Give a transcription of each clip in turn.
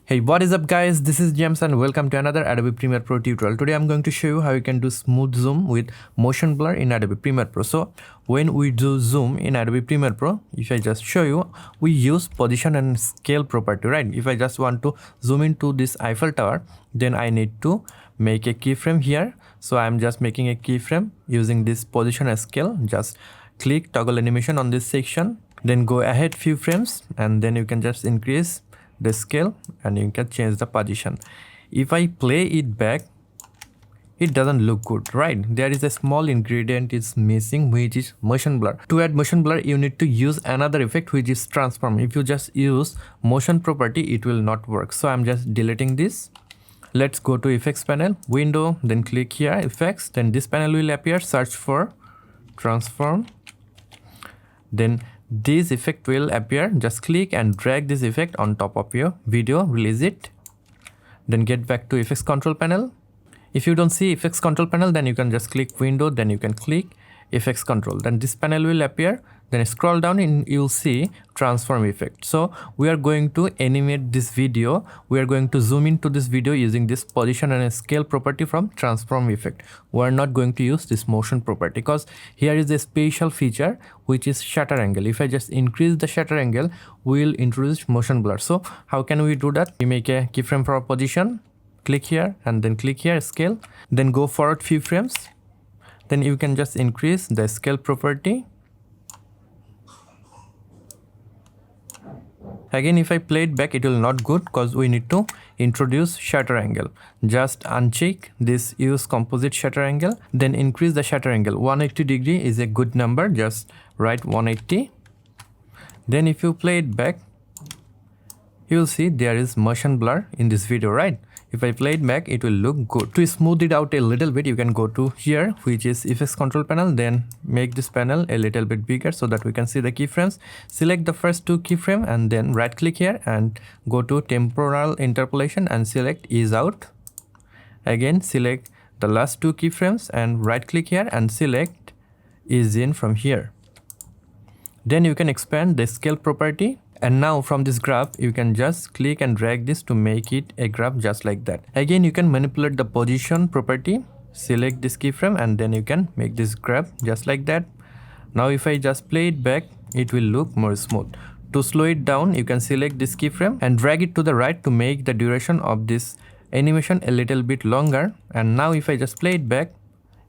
Hey, what is up guys, this is James and welcome to another Adobe Premiere Pro tutorial. Today I'm going to show you how you can do smooth zoom with motion blur in Adobe Premiere Pro. So when we do zoom in Adobe Premiere Pro, if I just show you, we use position and scale property, right? If I just want to zoom into this Eiffel Tower, then I need to make a keyframe here. So I'm just making a keyframe using this position and scale. Just click toggle animation on this section, then go ahead few frames and then you can just increase the scale and you can change the position. If I play it back, it doesn't look good, right? There is a small ingredient is missing, which is motion blur. To add motion blur, you need to use another effect, which is transform. If you just use motion property, it will not work. So I'm just deleting this. Let's go to effects panel, window, then click here, effects, then this panel will appear, search for transform, then this effect will appear. Just click and drag this effect on top of your video, release it, then get back to effects control panel. If you don't see effects control panel, then you can just click window, then you can click effects control, then this panel will appear, then scroll down and you'll see transform effect. So we are going to animate this video, we are going to zoom into this video using this position and scale property from transform effect. We are not going to use this motion property because here is a special feature which is shutter angle. If I just increase the shutter angle, we will introduce motion blur. So how can we do that? We make a keyframe for position, click here and then click here scale, then go forward few frames, then you can just increase the scale property. Again, if I play it back, it will not good because we need to introduce shutter angle. Just uncheck this use composite shutter angle, then increase the shutter angle. 180 degree is a good number, just write 180. Then if you play it back, you will see there is motion blur in this video, right? If I play it back, it will look good. To smooth it out a little bit, you can go to here, which is effects control panel, then make this panel a little bit bigger so that we can see the keyframes. Select the first two keyframe and then right click here and go to temporal interpolation and select ease out. Again, select the last two keyframes and right click here and select ease in from here. Then you can expand the scale property. And now from this graph, you can just click and drag this to make it a graph just like that. Again, you can manipulate the position property, select this keyframe and then you can make this graph just like that. Now if I just play it back, it will look more smooth. To slow it down, you can select this keyframe and drag it to the right to make the duration of this animation a little bit longer. And now if I just play it back,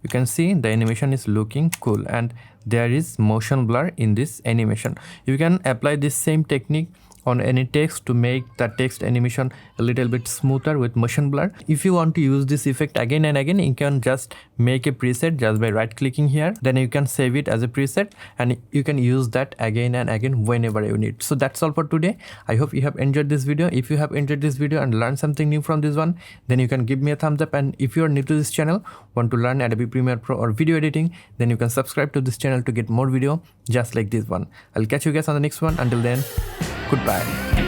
you can see the animation is looking cool and there is motion blur in this animation. You can apply this same technique on any text to make the text animation a little bit smoother with motion blur. If you want to use this effect again and again, you can just make a preset just by right clicking here. Then you can save it as a preset and you can use that again and again whenever you need. So that's all for today. I hope you have enjoyed this video. If you have enjoyed this video and learned something new from this one, then you can give me a thumbs up. And if you are new to this channel, want to learn Adobe Premiere Pro or video editing, then you can subscribe to this channel to get more video just like this one. I'll catch you guys on the next one. Until then, goodbye.